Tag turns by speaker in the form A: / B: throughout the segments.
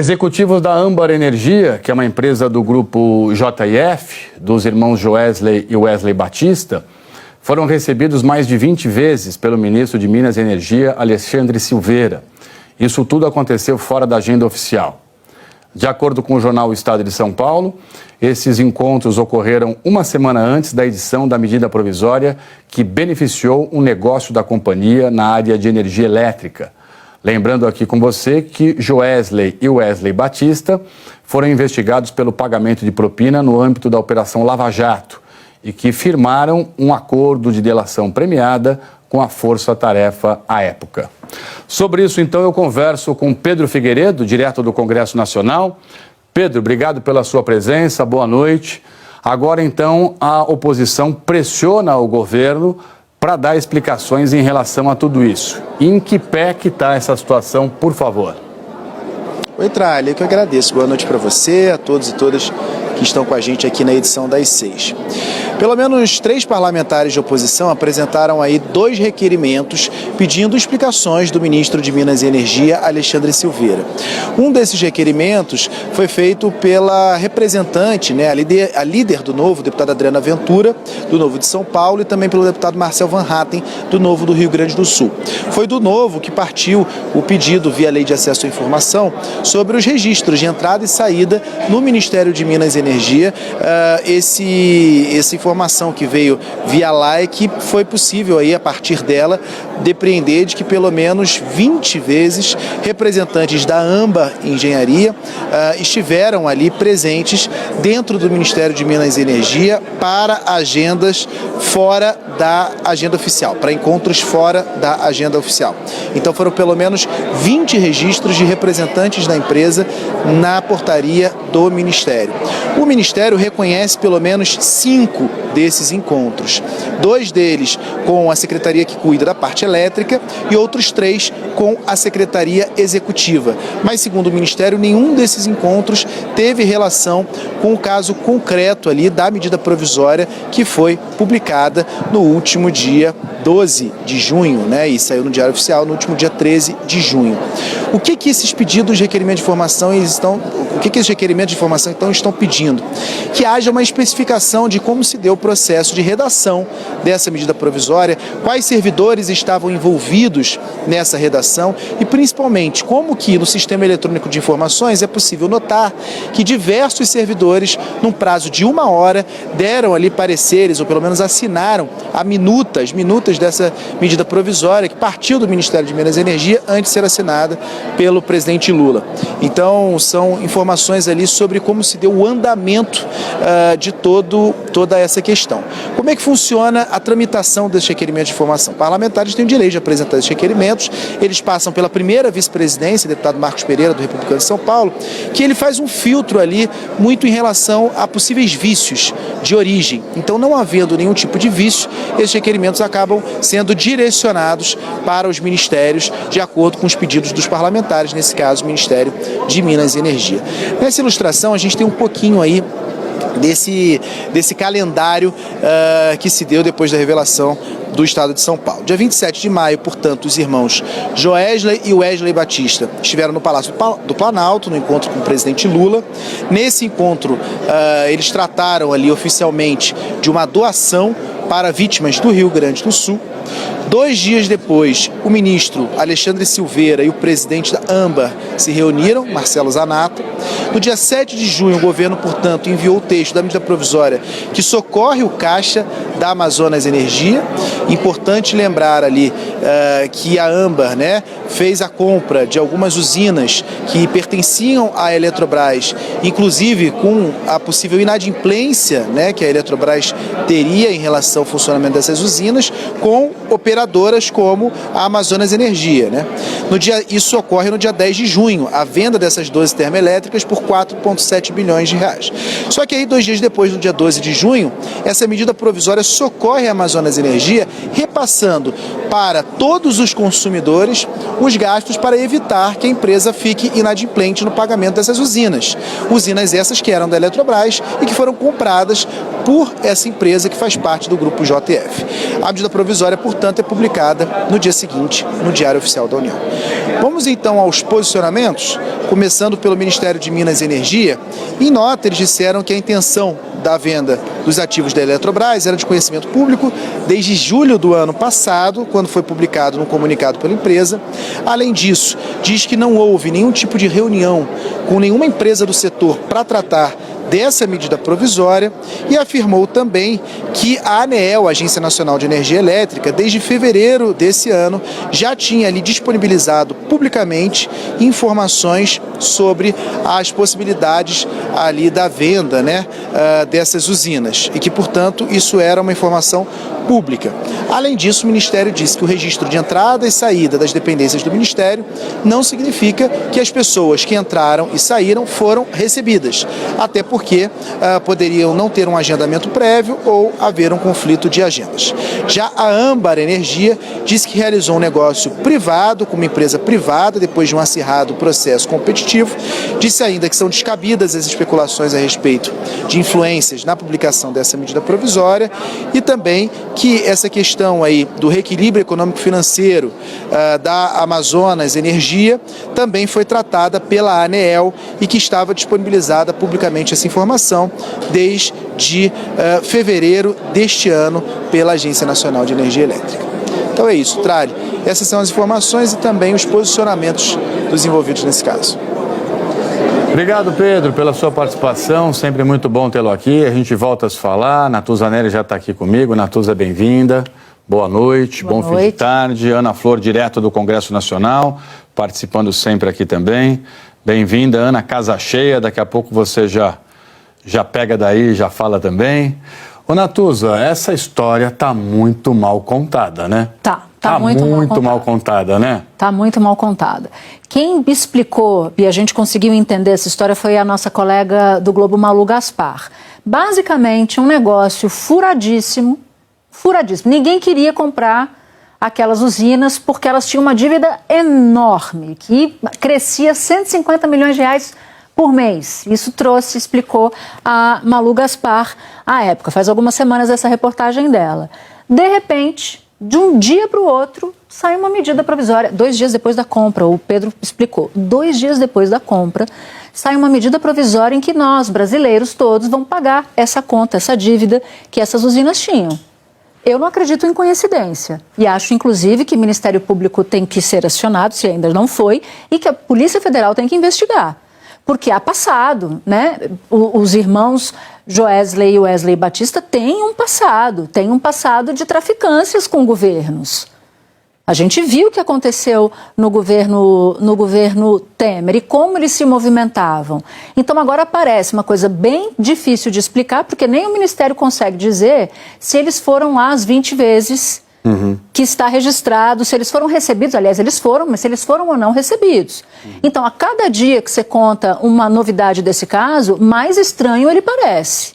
A: Executivos da Âmbar Energia, que é uma empresa do grupo JF, dos irmãos Joesley e Wesley Batista, foram recebidos mais de 20 vezes pelo ministro de Minas e Energia, Alexandre Silveira. Isso tudo aconteceu fora da agenda oficial. De acordo com o jornal O Estado de São Paulo, esses encontros ocorreram uma semana antes da edição da medida provisória que beneficiou um negócio da companhia na área de energia elétrica. Lembrando aqui com você que Joesley e Wesley Batista foram investigados pelo pagamento de propina no âmbito da Operação Lava Jato e que firmaram um acordo de delação premiada com a Força Tarefa à época. Sobre isso, então, eu converso com Pedro Figueiredo, direto do Congresso Nacional. Pedro, obrigado pela sua presença, boa noite. Agora, então, a oposição pressiona o governo para dar explicações em relação a tudo isso. Em que pé que está essa situação, por favor?
B: Oi, Tralha, eu que agradeço. Boa noite para você, a todos e todas que estão com a gente aqui na edição das 6. Pelo menos 3 parlamentares de oposição apresentaram aí 2 requerimentos pedindo explicações do ministro de Minas e Energia, Alexandre Silveira. Um desses requerimentos foi feito pela representante, a líder do Novo, deputada Adriana Ventura, do Novo de São Paulo, e também pelo deputado Marcel Van Hatten, do Novo do Rio Grande do Sul. Foi do Novo que partiu o pedido via Lei de Acesso à Informação sobre os registros de entrada e saída no Ministério de Minas e Energia. Essa informação que veio via like, foi possível aí, a partir dela, depreender de que pelo menos 20 vezes representantes da Âmbar Engenharia estiveram ali presentes dentro do Ministério de Minas e Energia para agendas fora da agenda oficial, para encontros fora da agenda oficial. Então foram pelo menos 20 registros de representantes da empresa na portaria do Ministério. O Ministério reconhece pelo menos 5 desses encontros. 2 deles com a Secretaria que cuida da parte elétrica e outros 3 com a Secretaria Executiva. Mas, segundo o Ministério, nenhum desses encontros teve relação com o caso concreto ali da medida provisória que foi publicada no último dia 12 de junho, e saiu no Diário Oficial no último dia 13 de junho. O que esses pedidos de requerimento de informação estão pedindo? Que haja uma especificação de como se deu o processo de redação dessa medida provisória, quais servidores estavam envolvidos nessa redação e, principalmente, como que no Sistema Eletrônico de Informações é possível notar que diversos servidores, num prazo de 1 hora, deram ali pareceres, ou pelo menos assinaram as minutas dessa medida provisória que partiu do Ministério de Minas e Energia antes de ser assinada pelo presidente Lula. Então, são informações ali sobre como se deu o andamento de toda essa questão. Como é que funciona a tramitação desse requerimento de informação? Parlamentares têm o direito de apresentar esses requerimentos, eles passam pela primeira vice-presidência, deputado Marcos Pereira, do Republicano de São Paulo, que ele faz um filtro ali muito em relação a possíveis vícios de origem. Então, não havendo nenhum tipo de vício, esses requerimentos acabam sendo direcionados para os ministérios de acordo com os pedidos dos parlamentares, nesse caso, o Ministério de Minas e Energia. Nessa ilustração, a gente tem um pouquinho aí desse calendário que se deu depois da revelação do Estado de São Paulo. Dia 27 de maio, portanto, os irmãos Joesley e Wesley Batista estiveram no Palácio do Planalto, no encontro com o presidente Lula. Nesse encontro, eles trataram ali oficialmente de uma doação para vítimas do Rio Grande do Sul. 2 dias depois, o ministro Alexandre Silveira e o presidente da Âmbar se reuniram, Marcelo Zanata. No dia 7 de junho, o governo, portanto, enviou o texto da medida provisória que socorre o caixa da Amazonas Energia. Importante lembrar ali que a Âmbar fez a compra de algumas usinas que pertenciam à Eletrobras, inclusive com a possível inadimplência que a Eletrobras teria em relação ao funcionamento dessas usinas, com operadoras como a Amazonas Energia. Isso ocorre no dia 10 de junho, a venda dessas 12 termoelétricas por 4,7 bilhões de reais. Só que aí 2 dias depois, no dia 12 de junho, essa medida provisória socorre a Amazonas Energia, repassando para todos os consumidores os gastos para evitar que a empresa fique inadimplente no pagamento dessas usinas. Usinas essas que eram da Eletrobras e que foram compradas por essa empresa que faz parte do grupo JF. A medida provisória, portanto, é publicada no dia seguinte no Diário Oficial da União. Vamos então aos posicionamentos, começando pelo Ministério de Minas e Energia. Em nota, eles disseram que a intenção da venda dos ativos da Eletrobras era de conhecimento público desde julho do ano passado, quando foi publicado no comunicado pela empresa. Além disso, diz que não houve nenhum tipo de reunião com nenhuma empresa do setor para tratar dessa medida provisória e afirmou também que a ANEEL, a Agência Nacional de Energia Elétrica, desde fevereiro desse ano, já tinha ali disponibilizado publicamente informações sobre as possibilidades ali da venda, dessas usinas e que, portanto, isso era uma informação pública. Além disso, o Ministério disse que o registro de entrada e saída das dependências do Ministério não significa que as pessoas que entraram e saíram foram recebidas, até porque poderiam não ter um agendamento prévio ou haver um conflito de agendas. Já a Âmbar Energia disse que realizou um negócio privado com uma empresa privada depois de um acirrado processo competitivo. Disse ainda que são descabidas as especulações a respeito de influências na publicação dessa medida provisória e também que essa questão aí do reequilíbrio econômico-financeiro da Amazonas Energia também foi tratada pela ANEEL e que estava disponibilizada publicamente essa informação desde fevereiro deste ano pela Agência Nacional de Energia Elétrica. Então é isso, Trali. Essas são as informações e também os posicionamentos dos envolvidos nesse caso.
A: Obrigado, Pedro, pela sua participação, sempre muito bom tê-lo aqui. A gente volta a se falar. Natuza Neri já está aqui comigo. Natuza, bem-vinda. Boa noite, bom fim de tarde. Ana Flor, direto do Congresso Nacional, participando sempre aqui também. Bem-vinda, Ana, casa cheia. Daqui a pouco você já pega daí, já fala também. Ô, Natuza, essa história está muito mal contada, né?
C: Tá muito
A: mal contada, né?
C: Tá muito mal contada. Quem me explicou, e a gente conseguiu entender essa história, foi a nossa colega do Globo, Malu Gaspar. Basicamente, um negócio furadíssimo. Ninguém queria comprar aquelas usinas porque elas tinham uma dívida enorme, que crescia 150 milhões de reais por mês. Isso explicou a Malu Gaspar à época. Faz algumas semanas essa reportagem dela. De repente, de um dia para o outro, sai uma medida provisória. 2 dias depois da compra, o Pedro explicou. 2 dias depois da compra, sai uma medida provisória em que nós, brasileiros todos, vamos pagar essa conta, essa dívida que essas usinas tinham. Eu não acredito em coincidência e acho, inclusive, que o Ministério Público tem que ser acionado, se ainda não foi, e que a Polícia Federal tem que investigar. Porque há passado, né? Os irmãos Joesley e Wesley Batista têm um passado de traficâncias com governos. A gente viu o que aconteceu no governo Temer e como eles se movimentavam. Então agora aparece uma coisa bem difícil de explicar, porque nem o Ministério consegue dizer se eles foram lá as 20 vezes que está registrado, se eles foram recebidos. Aliás, eles foram, mas se eles foram ou não recebidos. Então, a cada dia que você conta uma novidade desse caso, mais estranho ele parece.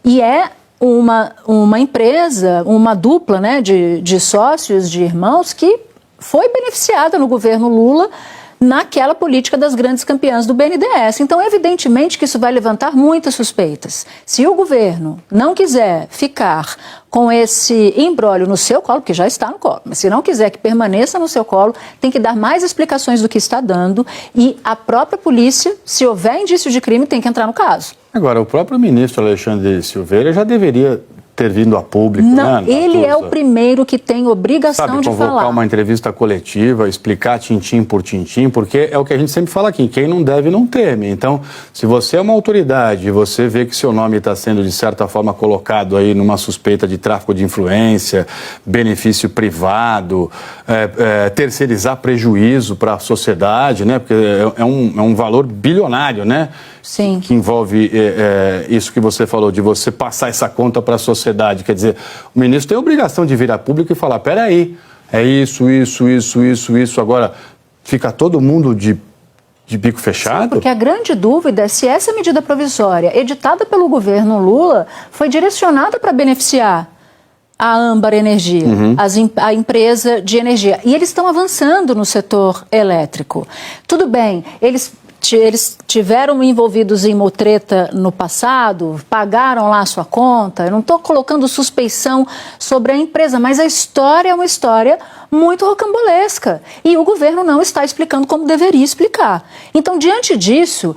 C: E é uma empresa, uma dupla, né, de sócios, de irmãos, que foi beneficiada no governo Lula naquela política das grandes campeãs do BNDES. Então, evidentemente que isso vai levantar muitas suspeitas. Se o governo não quiser ficar com esse imbróglio no seu colo, que já está no colo, mas se não quiser que permaneça no seu colo, tem que dar mais explicações do que está dando e a própria polícia, se houver indício de crime, tem que entrar no caso. Agora, o próprio ministro Alexandre Silveira já deveria ter vindo a público, não, né? Ele é o primeiro que tem obrigação de falar. Convocar uma entrevista coletiva, explicar tintim por tintim, porque é o que a gente sempre fala aqui, quem não deve não teme. Então, se você é uma autoridade e você vê que seu nome está sendo, de certa forma, colocado aí numa suspeita de tráfico de influência, benefício privado, terceirizar prejuízo para a sociedade, né? Porque é um valor bilionário, né? Sim. Que envolve isso que você falou, de você passar essa conta para a sociedade. Quer dizer, o ministro tem a obrigação de vir a público e falar, peraí, é isso. Agora, fica todo mundo de bico fechado? Sim, porque a grande dúvida é se essa medida provisória, editada pelo governo Lula, foi direcionada para beneficiar a Âmbar Energia, a empresa de energia. E eles estão avançando no setor elétrico. Tudo bem, eles eles tiveram envolvidos em uma treta no passado, pagaram lá a sua conta. Eu não estou colocando suspeição sobre a empresa, mas a história é uma história muito rocambolesca. E o governo não está explicando como deveria explicar. Então, diante disso...